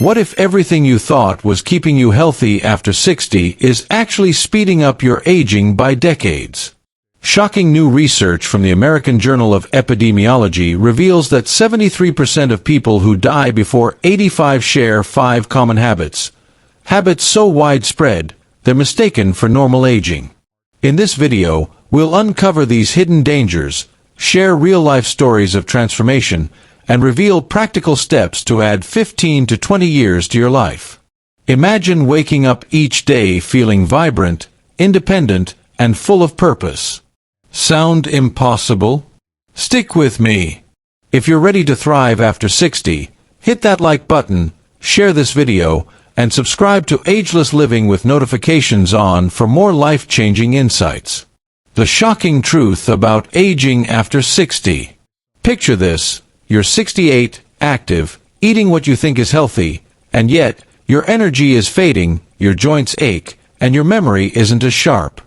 What if everything you thought was keeping you healthy after 60 is actually speeding up your aging by decades? Shocking new research from the American Journal of Epidemiology reveals that 73% of people who die before 85 share 5 common habits. Habits so widespread, they're mistaken for normal aging. In this video, we'll uncover these hidden dangers, share real-life stories of transformation, and reveal practical steps to add 15 to 20 years to your life. Imagine waking up each day feeling vibrant, independent, and full of purpose. Sound impossible? Stick with me. If you're ready to thrive after 60, hit that like button, share this video, and subscribe to Ageless Living with notifications on for more life-changing insights. The shocking truth about aging after 60. Picture this. You're 68, active, eating what you think is healthy, and yet, your energy is fading, your joints ache, and your memory isn't as sharp.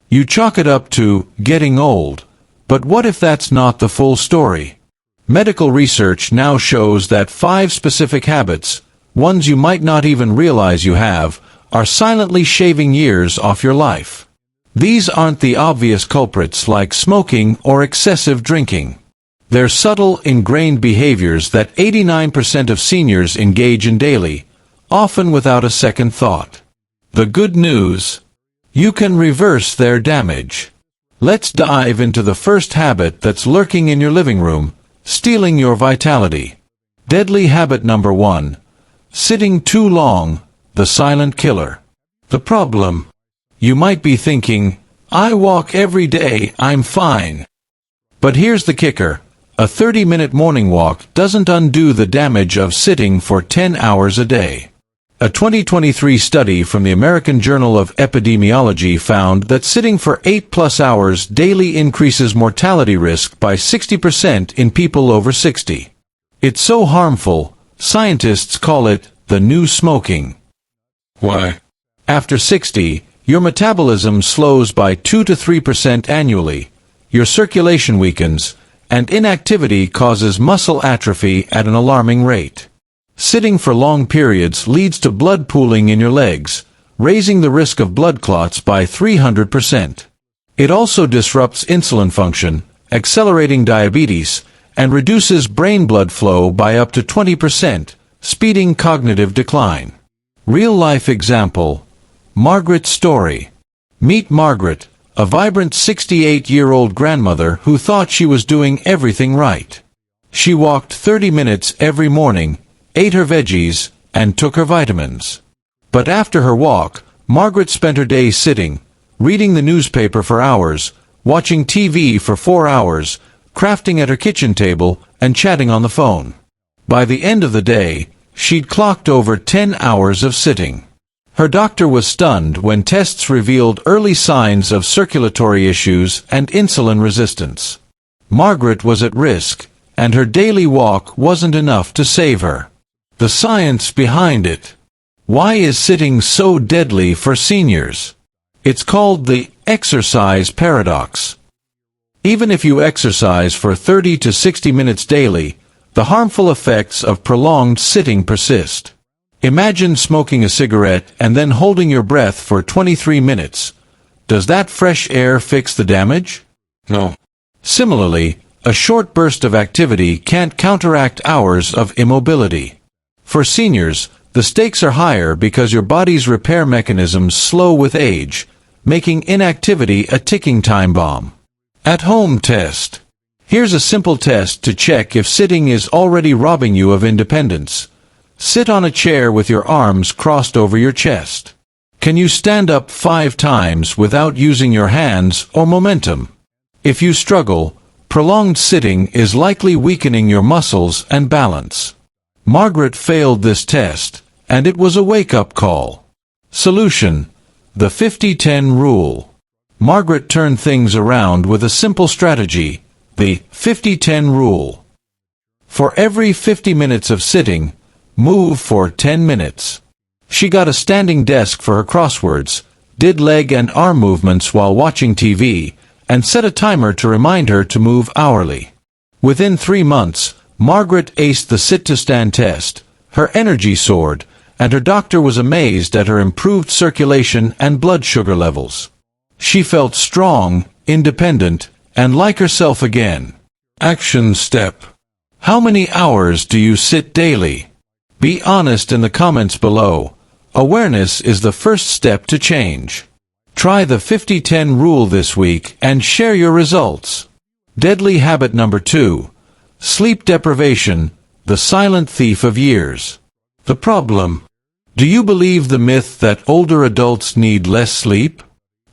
You chalk it up to getting old. But what if that's not the full story? Medical research now shows that 5 specific habits, ones you might not even realize you have, are silently shaving years off your life. These aren't the obvious culprits like smoking or excessive drinking. They're subtle, ingrained behaviors that 89% of seniors engage in daily, often without a second thought. The good news: you can reverse their damage. Let's dive into the first habit that's lurking in your living room, stealing your vitality. Deadly habit number 1. Sitting too long, the silent killer. The problem? You might be thinking, I walk every day, I'm fine. But here's the kicker. A 30-minute morning walk doesn't undo the damage of sitting for 10 hours a day. A 2023 study from the American Journal of Epidemiology found that sitting for 8+ hours daily increases mortality risk by 60% in people over 60. It's so harmful, scientists call it the new smoking. Why? After 60, your metabolism slows by 2 to 3% annually, your circulation weakens, and inactivity causes muscle atrophy at an alarming rate. Sitting for long periods leads to blood pooling in your legs, raising the risk of blood clots by 300%. It also disrupts insulin function, accelerating diabetes, and reduces brain blood flow by up to 20%, speeding cognitive decline. Real-life example: Margaret's story. Meet Margaret, a vibrant 68-year-old grandmother who thought she was doing everything right. She walked 30 minutes every morning, ate her veggies, and took her vitamins. But after her walk, Margaret spent her day sitting, reading the newspaper for hours, watching TV for 4 hours, crafting at her kitchen table, and chatting on the phone. By the end of the day, she'd clocked over 10 hours of sitting. Her doctor was stunned when tests revealed early signs of circulatory issues and insulin resistance. Margaret was at risk, and her daily walk wasn't enough to save her. The science behind it. Why is sitting so deadly for seniors? It's called the exercise paradox. Even if you exercise for 30 to 60 minutes daily, the harmful effects of prolonged sitting persist. Imagine smoking a cigarette and then holding your breath for 23 minutes. Does that fresh air fix the damage? No. Similarly, a short burst of activity can't counteract hours of immobility. For seniors, the stakes are higher because your body's repair mechanisms slow with age, making inactivity a ticking time bomb. At-home test. Here's a simple test to check if sitting is already robbing you of independence. Sit on a chair with your arms crossed over your chest. Can you stand up 5 times without using your hands or momentum? If you struggle, prolonged sitting is likely weakening your muscles and balance. Margaret failed this test, and it was a wake-up call. Solution: the 50-10 rule. Margaret turned things around with a simple strategy, the 50-10 rule. For every 50 minutes of sitting, move for 10 minutes. She got a standing desk for her crosswords, did leg and arm movements while watching TV, and set a timer to remind her to move hourly. Within 3 months, Margaret aced the sit-to-stand test. Her energy soared, and her doctor was amazed at her improved circulation and blood sugar levels. She felt strong, independent, and like herself again. Action step. How many hours do you sit daily? Be honest in the comments below. Awareness is the first step to change. Try the 50-10 rule this week and share your results. Deadly habit number 2. Sleep deprivation, the silent thief of years. The problem. Do you believe the myth that older adults need less sleep?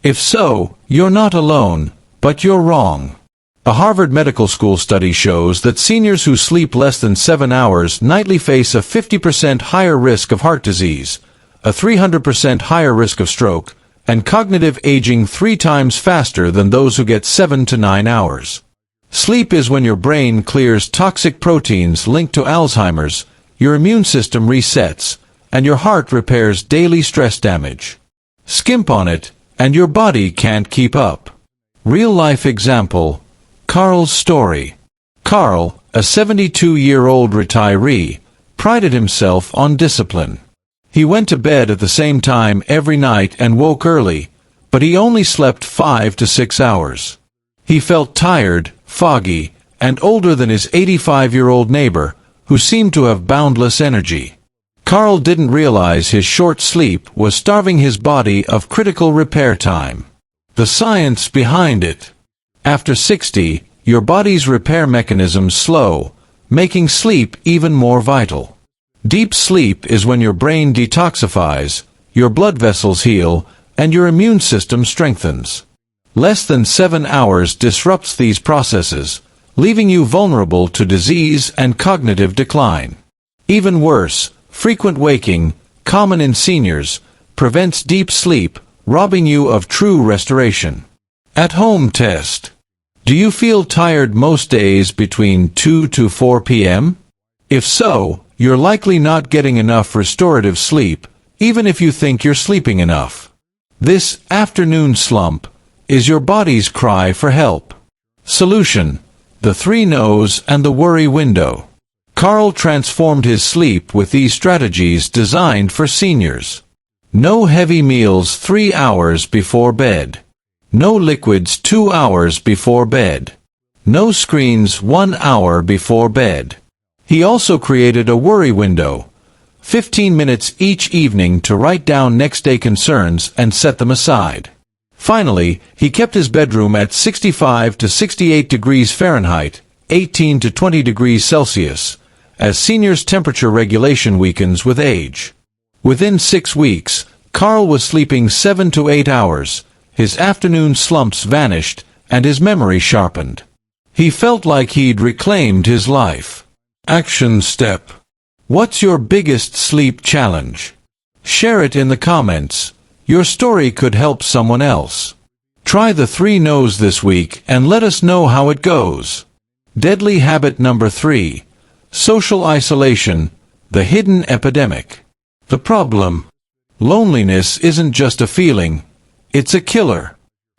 If so, you're not alone, but you're wrong. A Harvard Medical School study shows that seniors who sleep less than 7 hours nightly face a 50% higher risk of heart disease, a 300% higher risk of stroke, and cognitive aging 3 times faster than those who get 7 to 9 hours. Sleep is when your brain clears toxic proteins linked to Alzheimer's, your immune system resets, and your heart repairs daily stress damage. Skimp on it, and your body can't keep up. Real-life example. Carl's story. Carl, a 72-year-old retiree, prided himself on discipline. He went to bed at the same time every night and woke early, but he only slept 5 to 6 hours. He felt tired, foggy, and older than his 85-year-old neighbor, who seemed to have boundless energy. Carl didn't realize his short sleep was starving his body of critical repair time. The science behind it. After 60, your body's repair mechanisms slow, making sleep even more vital. Deep sleep is when your brain detoxifies, your blood vessels heal, and your immune system strengthens. Less than 7 hours disrupts these processes, leaving you vulnerable to disease and cognitive decline. Even worse, frequent waking, common in seniors, prevents deep sleep, robbing you of true restoration. At-home test. Do you feel tired most days between 2 to 4 p.m.? If so, you're likely not getting enough restorative sleep, even if you think you're sleeping enough. This afternoon slump is your body's cry for help. Solution. The 3 no's and the worry window. Carl transformed his sleep with these strategies designed for seniors. No heavy meals 3 hours before bed. No liquids 2 hours before bed. No screens 1 hour before bed. He also created a worry window, 15 minutes each evening to write down next day concerns and set them aside. Finally, he kept his bedroom at 65 to 68 degrees Fahrenheit, 18 to 20 degrees Celsius, as seniors' temperature regulation weakens with age. Within 6 weeks, Carl was sleeping 7 to 8 hours, his afternoon slumps vanished, and his memory sharpened. He felt like he'd reclaimed his life. Action step. What's your biggest sleep challenge? Share it in the comments. Your story could help someone else. Try the 3 no's this week and let us know how it goes. Deadly habit number 3. Social isolation, the hidden epidemic. The problem. Loneliness isn't just a feeling. It's a killer.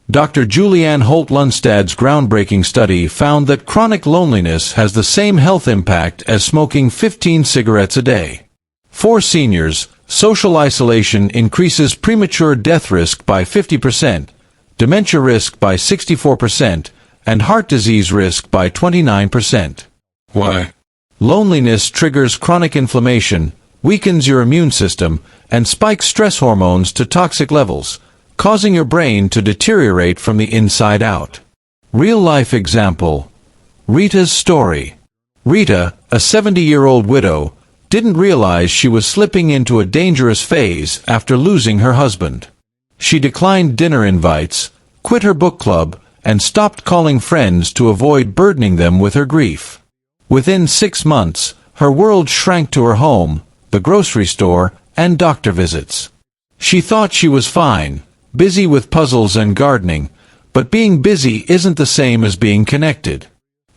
Dr. Julianne Holt-Lundstad's groundbreaking study found that chronic loneliness has the same health impact as smoking 15 cigarettes a day. For seniors, social isolation increases premature death risk by 50%, dementia risk by 64%, and heart disease risk by 29%. Why? Loneliness triggers chronic inflammation, weakens your immune system, and spikes stress hormones to toxic levels, causing your brain to deteriorate from the inside out. Real-life example. Rita's story. Rita, a 70-year-old widow, didn't realize she was slipping into a dangerous phase after losing her husband. She declined dinner invites, quit her book club, and stopped calling friends to avoid burdening them with her grief. Within 6 months, her world shrank to her home, the grocery store, and doctor visits. She thought she was fine, busy with puzzles and gardening, but being busy isn't the same as being connected.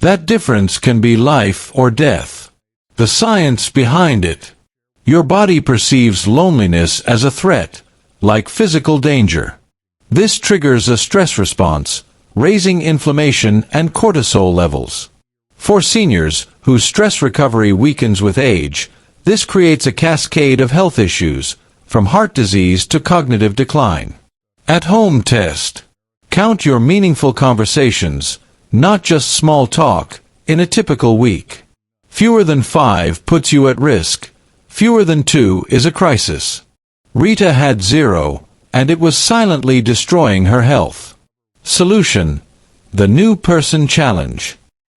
That difference can be life or death. The science behind it. Your body perceives loneliness as a threat, like physical danger. This triggers a stress response, raising inflammation and cortisol levels. For seniors, whose stress recovery weakens with age, This creates a cascade of health issues, from heart disease to cognitive decline. At-home test. Count your meaningful conversations, not just small talk, in a typical week. Fewer than 5 puts you at risk. Fewer than 2 is a crisis. Rita had 0, and it was silently destroying her health. Solution: the New Person Challenge.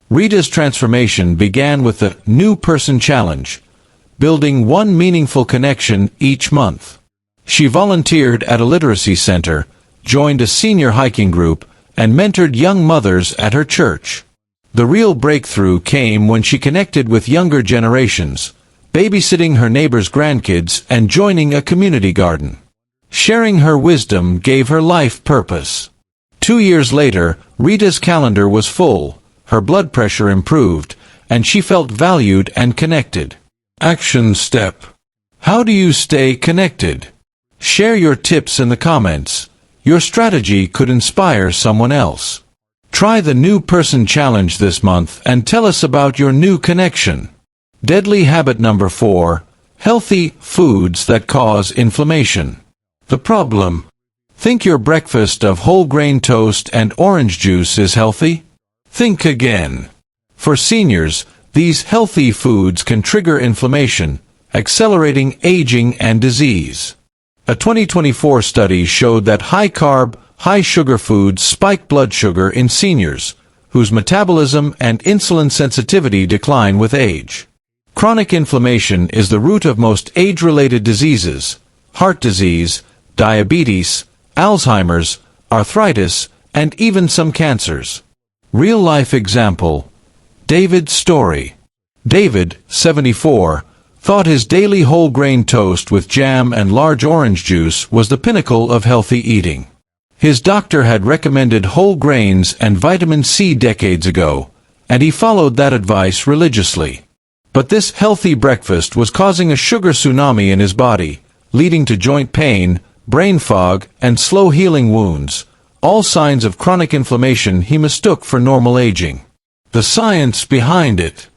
Rita's transformation began with the New Person Challenge, building one meaningful connection each month. She volunteered at a literacy center, joined a senior hiking group, and mentored young mothers at her church. The real breakthrough came when she connected with younger generations, babysitting her neighbors' grandkids and joining a community garden. Sharing her wisdom gave her life purpose. 2 years later, Rita's calendar was full, her blood pressure improved, and she felt valued and connected. Action step. How do you stay connected? Share your tips in the comments. Your strategy could inspire someone else. Try the New Person Challenge this month and tell us about your new connection. Deadly habit number 4. Healthy foods that cause inflammation. The problem. Think your breakfast of whole grain toast and orange juice is healthy? Think again. For seniors, these healthy foods can trigger inflammation, accelerating aging and disease. A 2024 study showed that high-carb, high-sugar foods spike blood sugar in seniors, whose metabolism and insulin sensitivity decline with age. Chronic inflammation is the root of most age-related diseases: heart disease, diabetes, Alzheimer's, arthritis, and even some cancers. Real-life example. David's story. David, 74, thought his daily whole grain toast with jam and large orange juice was the pinnacle of healthy eating. His doctor had recommended whole grains and vitamin C decades ago, and he followed that advice religiously. But this healthy breakfast was causing a sugar tsunami in his body, leading to joint pain, brain fog, and slow-healing wounds, all signs of chronic inflammation he mistook for normal aging. The science behind it.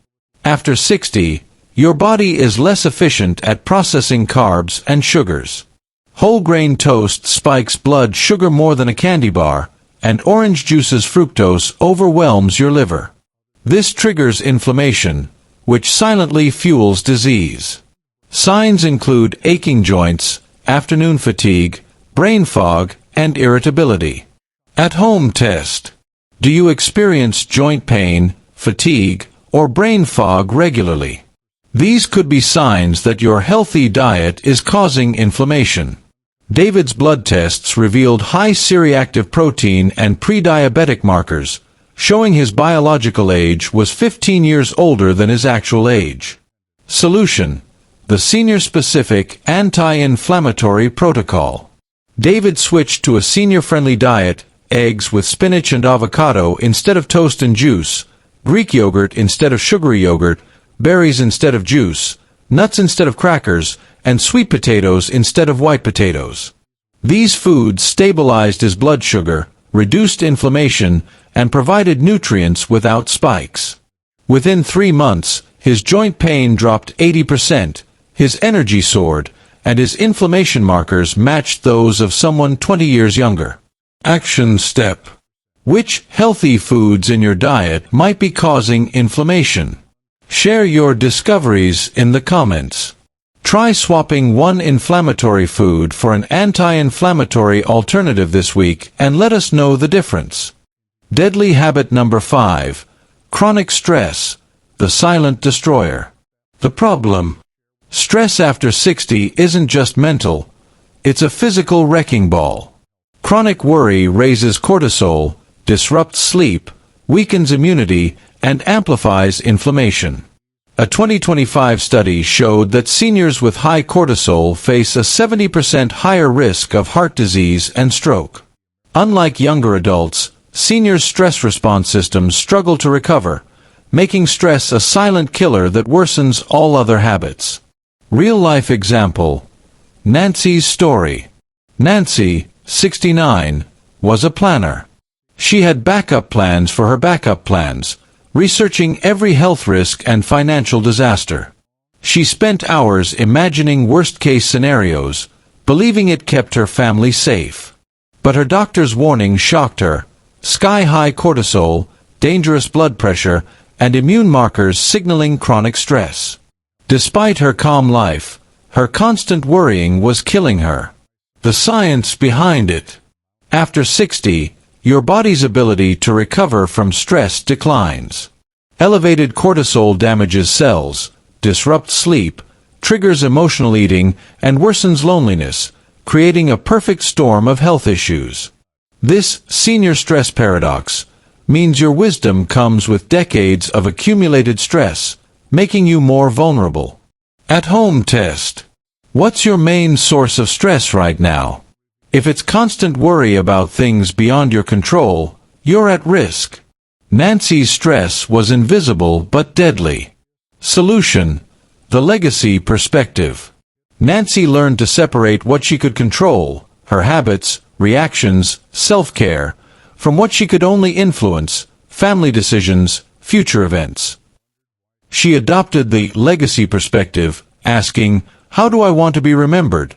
After 60, your body is less efficient at processing carbs and sugars. Whole grain toast spikes blood sugar more than a candy bar, and orange juice's fructose overwhelms your liver. This triggers inflammation, which silently fuels disease. Signs include aching joints, afternoon fatigue, brain fog, and irritability. At-home test. Do you experience joint pain, fatigue, or brain fog regularly? These could be signs that your healthy diet is causing inflammation. David's blood tests revealed high C-reactive protein and pre-diabetic markers, showing his biological age was 15 years older than his actual age. Solution: the senior-specific anti-inflammatory protocol. David switched to a senior-friendly diet: eggs with spinach and avocado instead of toast and juice, Greek yogurt instead of sugary yogurt, berries instead of juice, nuts instead of crackers, and sweet potatoes instead of white potatoes. These foods stabilized his blood sugar, reduced inflammation, and provided nutrients without spikes. Within 3 months, his joint pain dropped 80%, his energy soared, and his inflammation markers matched those of someone 20 years younger. Action step. Which healthy foods in your diet might be causing inflammation? Share your discoveries in the comments. Try swapping one inflammatory food for an anti-inflammatory alternative this week and let us know the difference. Deadly habit number 5. Chronic stress, the silent destroyer. The problem. Stress after 60 isn't just mental, it's a physical wrecking ball. Chronic worry raises cortisol, disrupts sleep, weakens immunity, and amplifies inflammation. A 2025 study showed that seniors with high cortisol face a 70% higher risk of heart disease and stroke. Unlike younger adults, seniors' stress response systems struggle to recover, making stress a silent killer that worsens all other habits. Real-life example. Nancy's story. Nancy, 69, was a planner. She had backup plans for her backup plans, researching every health risk and financial disaster. She spent hours imagining worst-case scenarios, believing it kept her family safe. But her doctor's warning shocked her: sky-high cortisol, dangerous blood pressure, and immune markers signaling chronic stress. Despite her calm life, her constant worrying was killing her. The science behind it. After 60, your body's ability to recover from stress declines. Elevated cortisol damages cells, disrupts sleep, triggers emotional eating, and worsens loneliness, creating a perfect storm of health issues. This senior stress paradox means your wisdom comes with decades of accumulated stress, making you more vulnerable. At-home test. What's your main source of stress right now? If it's constant worry about things beyond your control, you're at risk. Nancy's stress was invisible but deadly. Solution: the legacy perspective. Nancy learned to separate what she could control, her habits, reactions, self-care, from what she could only influence, family decisions, future events. She adopted the legacy perspective, asking, "How do I want to be remembered?"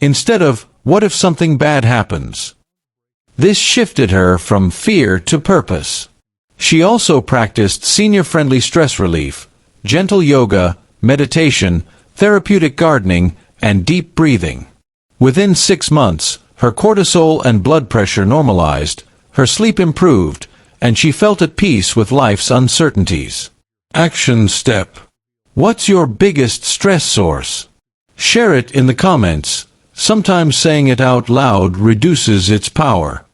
instead of, "What if something bad happens?" This shifted her from fear to purpose. She also practiced senior-friendly stress relief, gentle yoga, meditation, therapeutic gardening, and deep breathing. Within 6 months, her cortisol and blood pressure normalized, her sleep improved, and she felt at peace with life's uncertainties. Action step. What's your biggest stress source? Share it in the comments. Sometimes saying it out loud reduces its power.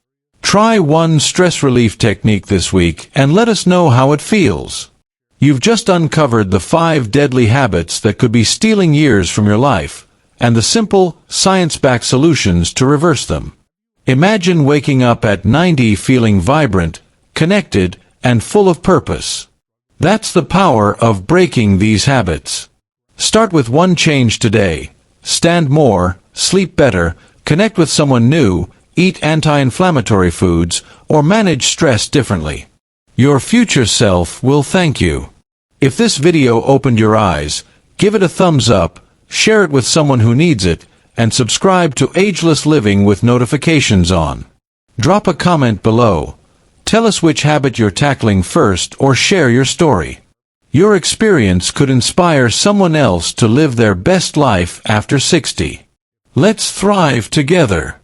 Try one stress relief technique this week and let us know how it feels. You've just uncovered the 5 deadly habits that could be stealing years from your life, and the simple, science-backed solutions to reverse them. Imagine waking up at 90 feeling vibrant, connected, and full of purpose. That's the power of breaking these habits. Start with one change today. Stand more, sleep better, connect with someone new, eat anti-inflammatory foods, or manage stress differently. Your future self will thank you. If this video opened your eyes, give it a thumbs up, share it with someone who needs it, and subscribe to Ageless Living with notifications on. Drop a comment below. Tell us which habit you're tackling first or share your story. Your experience could inspire someone else to live their best life after 60. Let's thrive together.